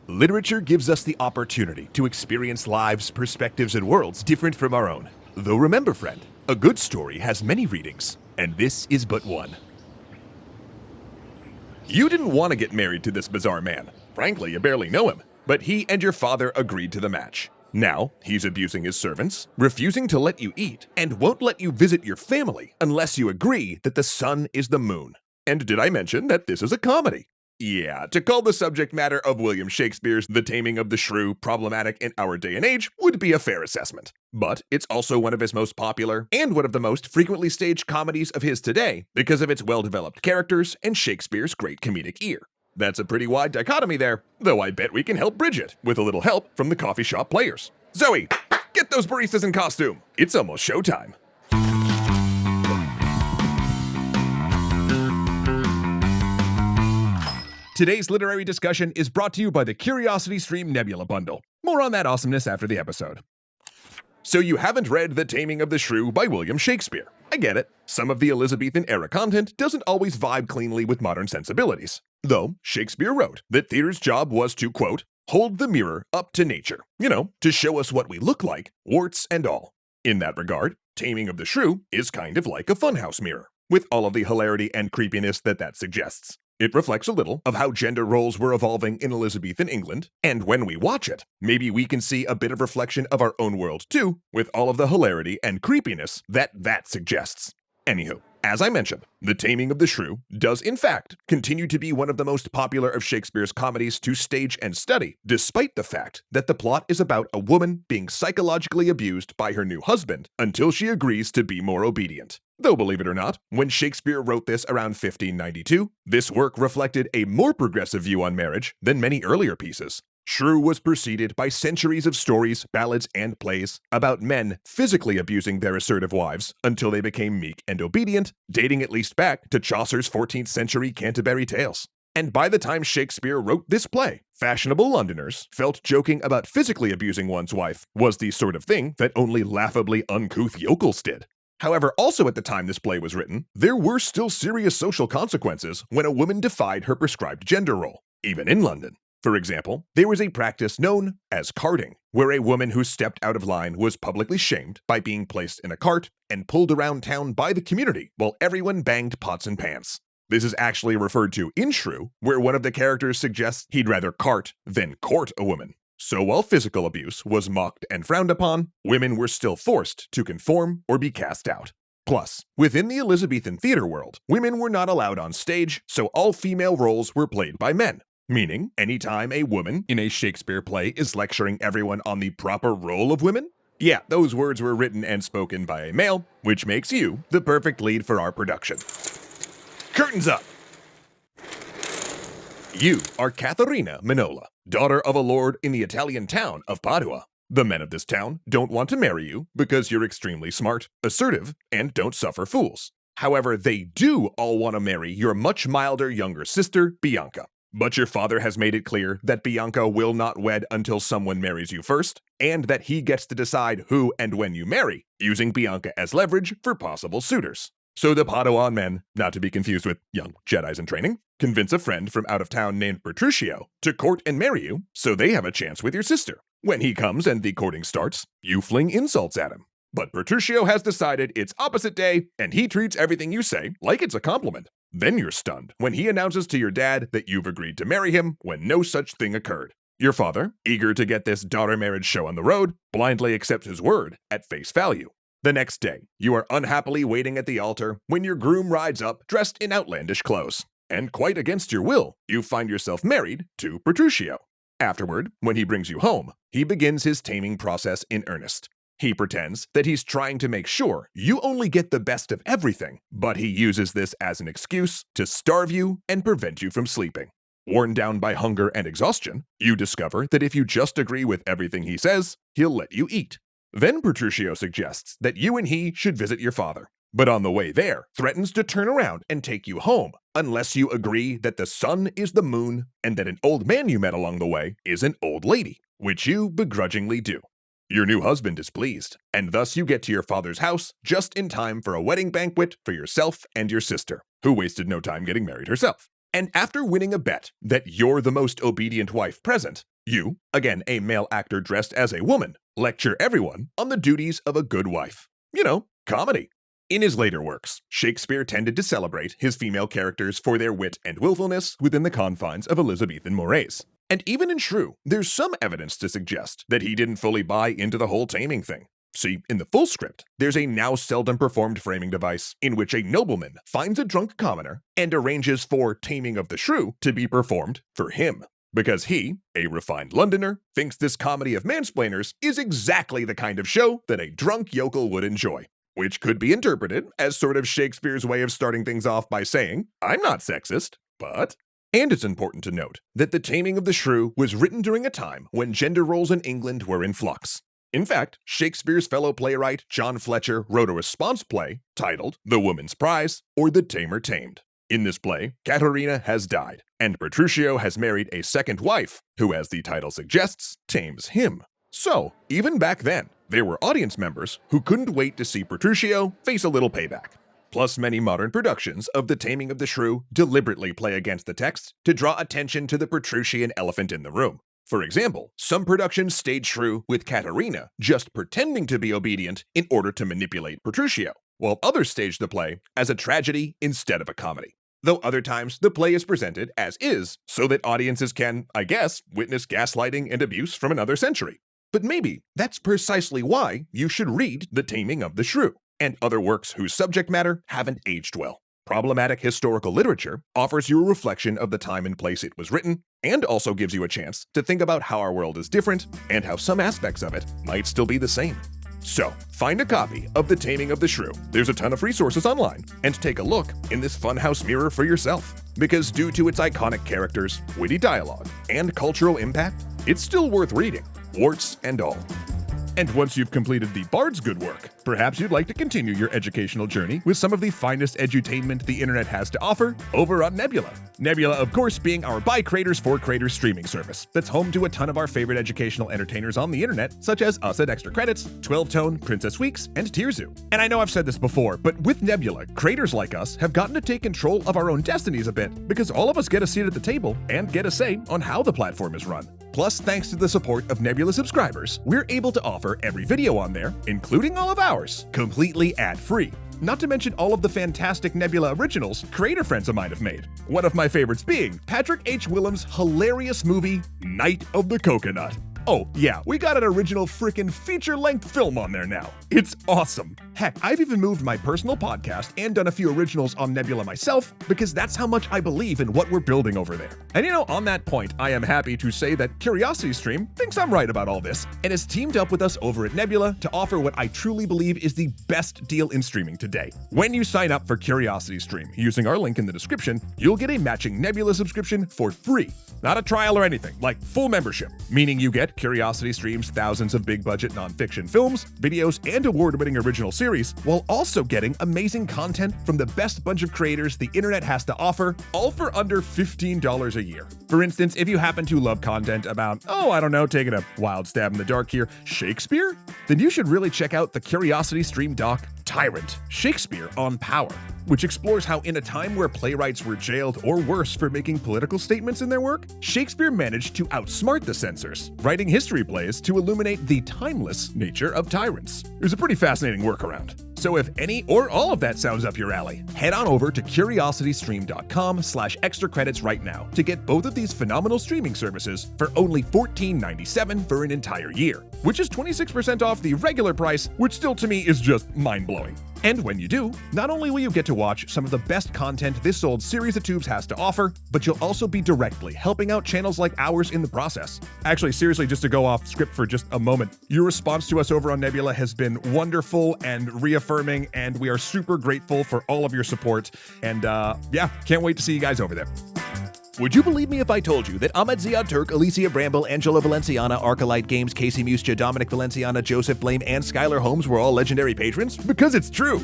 Literature gives us the opportunity to experience lives, perspectives, and worlds different from our own. Though remember, friend, a good story has many readings, and this is but one. You didn't want to get married to this bizarre man. Frankly, you barely know him, but he and your father agreed to the match. Now, he's abusing his servants, refusing to let you eat, and won't let you visit your family unless you agree that the sun is the moon. And did I mention that this is a comedy? Yeah, to call the subject matter of William Shakespeare's The Taming of the Shrew problematic in our day and age would be a fair assessment. But it's also one of his most popular and one of the most frequently staged comedies of his today because of its well-developed characters and Shakespeare's great comedic ear. That's a pretty wide dichotomy there, though I bet we can help bridge it with a little help from the coffee shop players. Zoe, get those baristas in costume. It's almost showtime. Today's literary discussion is brought to you by the Curiosity Stream Nebula Bundle. More on that awesomeness after the episode. So you haven't read The Taming of the Shrew by William Shakespeare. I get it. Some of the Elizabethan-era content doesn't always vibe cleanly with modern sensibilities. Though, Shakespeare wrote that theater's job was to, quote, hold the mirror up to nature. To show us what we look like, warts and all. In that regard, Taming of the Shrew is kind of like a funhouse mirror, with all of the hilarity and creepiness that suggests. It reflects a little of how gender roles were evolving in Elizabethan England, and when we watch it, maybe we can see a bit of reflection of our own world too, with all of the hilarity and creepiness that suggests. Anywho, as I mentioned, The Taming of the Shrew does in fact continue to be one of the most popular of Shakespeare's comedies to stage and study, despite the fact that the plot is about a woman being psychologically abused by her new husband until she agrees to be more obedient. Though, believe it or not, when Shakespeare wrote this around 1592, this work reflected a more progressive view on marriage than many earlier pieces. Shrew was preceded by centuries of stories, ballads, and plays about men physically abusing their assertive wives until they became meek and obedient, dating at least back to Chaucer's 14th century Canterbury Tales. And by the time Shakespeare wrote this play, fashionable Londoners felt joking about physically abusing one's wife was the sort of thing that only laughably uncouth yokels did. However, also at the time this play was written, there were still serious social consequences when a woman defied her prescribed gender role, even in London. For example, there was a practice known as carting, where a woman who stepped out of line was publicly shamed by being placed in a cart and pulled around town by the community while everyone banged pots and pans. This is actually referred to in Shrew, where one of the characters suggests he'd rather cart than court a woman. So while physical abuse was mocked and frowned upon, women were still forced to conform or be cast out. Plus, within the Elizabethan theater world, women were not allowed on stage, so all female roles were played by men. Meaning, anytime a woman in a Shakespeare play is lecturing everyone on the proper role of women, yeah, those words were written and spoken by a male, which makes you the perfect lead for our production. Curtains up! You are Katharina Minola, daughter of a lord in the Italian town of Padua. The men of this town don't want to marry you because you're extremely smart, assertive, and don't suffer fools. However, they do all want to marry your much milder younger sister, Bianca. But your father has made it clear that Bianca will not wed until someone marries you first, and that he gets to decide who and when you marry, using Bianca as leverage for possible suitors. So the Paduan men, not to be confused with young Jedis in training, convince a friend from out of town named Petruchio to court and marry you so they have a chance with your sister. When he comes and the courting starts, you fling insults at him. But Petruchio has decided it's opposite day, and he treats everything you say like it's a compliment. Then you're stunned when he announces to your dad that you've agreed to marry him when no such thing occurred. Your father, eager to get this daughter marriage show on the road, blindly accepts his word at face value. The next day, you are unhappily waiting at the altar when your groom rides up dressed in outlandish clothes. And quite against your will, you find yourself married to Petruchio. Afterward, when he brings you home, he begins his taming process in earnest. He pretends that he's trying to make sure you only get the best of everything, but he uses this as an excuse to starve you and prevent you from sleeping. Worn down by hunger and exhaustion, you discover that if you just agree with everything he says, he'll let you eat. Then Petruchio suggests that you and he should visit your father, but on the way there, threatens to turn around and take you home unless you agree that the sun is the moon and that an old man you met along the way is an old lady, which you begrudgingly do. Your new husband is pleased, and thus you get to your father's house just in time for a wedding banquet for yourself and your sister, who wasted no time getting married herself. And after winning a bet that you're the most obedient wife present, You, again a male actor dressed as a woman, lecture everyone on the duties of a good wife. You know, comedy. In his later works, Shakespeare tended to celebrate his female characters for their wit and willfulness within the confines of Elizabethan mores. And even in Shrew, there's some evidence to suggest that he didn't fully buy into the whole taming thing. See, in the full script, there's a now seldom performed framing device in which a nobleman finds a drunk commoner and arranges for taming of the shrew to be performed for him. Because he, a refined Londoner, thinks this comedy of mansplainers is exactly the kind of show that a drunk yokel would enjoy. Which could be interpreted as sort of Shakespeare's way of starting things off by saying, I'm not sexist, but... And it's important to note that The Taming of the Shrew was written during a time when gender roles in England were in flux. In fact, Shakespeare's fellow playwright John Fletcher wrote a response play titled The Woman's Prize, or The Tamer Tamed. In this play, Caterina has died, and Petruchio has married a second wife, who, as the title suggests, tames him. So, even back then, there were audience members who couldn't wait to see Petruchio face a little payback. Plus, many modern productions of The Taming of the Shrew deliberately play against the text to draw attention to the Petruchian elephant in the room. For example, some productions stage Shrew with Caterina just pretending to be obedient in order to manipulate Petruchio, while others stage the play as a tragedy instead of a comedy. Though other times the play is presented as is, so that audiences can, I guess, witness gaslighting and abuse from another century. But maybe that's precisely why you should read The Taming of the Shrew, and other works whose subject matter haven't aged well. Problematic historical literature offers you a reflection of the time and place it was written, and also gives you a chance to think about how our world is different, and how some aspects of it might still be the same. So, find a copy of The Taming of the Shrew. There's a ton of resources online, and take a look in this funhouse mirror for yourself. Because due to its iconic characters, witty dialogue, and cultural impact, it's still worth reading, warts and all. And once you've completed the Bard's good work, perhaps you'd like to continue your educational journey with some of the finest edutainment the internet has to offer over on Nebula. Nebula, of course, being our by creators for creators streaming service that's home to a ton of our favorite educational entertainers on the internet, such as us at Extra Credits, 12 Tone, Princess Weeks, and Tierzoo. And I know I've said this before, but with Nebula, creators like us have gotten to take control of our own destinies a bit, because all of us get a seat at the table and get a say on how the platform is run. Plus, thanks to the support of Nebula subscribers, we're able to offer every video on there, including all of ours, completely ad-free. Not to mention all of the fantastic Nebula originals creator friends of mine have made. One of my favorites being Patrick H. Willems' hilarious movie, Night of the Coconut. Oh yeah, we got an original frickin' feature-length film on there now. It's awesome. Heck, I've even moved my personal podcast and done a few originals on Nebula myself, because that's how much I believe in what we're building over there. And you know, on that point, I am happy to say that CuriosityStream thinks I'm right about all this, and has teamed up with us over at Nebula to offer what I truly believe is the best deal in streaming today. When you sign up for CuriosityStream using our link in the description, you'll get a matching Nebula subscription for free. Not a trial or anything, like full membership, meaning you get CuriosityStream's thousands of big-budget nonfiction films, videos, and award-winning original series, while also getting amazing content from the best bunch of creators the internet has to offer, all for under $15 a year. For instance, if you happen to love content about, taking a wild stab in the dark here, Shakespeare, then you should really check out the CuriosityStream doc, Tyrant, Shakespeare on Power, which explores how in a time where playwrights were jailed or worse for making political statements in their work, Shakespeare managed to outsmart the censors, writing history plays to illuminate the timeless nature of tyrants. It was a pretty fascinating workaround. So if any or all of that sounds up your alley, head on over to curiositystream.com/extra credits right now to get both of these phenomenal streaming services for only $14.97 for an entire year, which is 26% off the regular price, which still to me is just mind-blowing. And when you do, not only will you get to watch some of the best content this old series of tubes has to offer, but you'll also be directly helping out channels like ours in the process. Actually, seriously, just to go off script for just a moment, your response to us over on Nebula has been wonderful and reaffirming, and we are super grateful for all of your support. And can't wait to see you guys over there. Would you believe me if I told you that Ahmed Ziad Turk, Alicia Bramble, Angela Valenciana, Arcalite Games, Casey Muscha, Dominic Valenciana, Joseph Blame, and Skylar Holmes were all legendary patrons? Because it's true!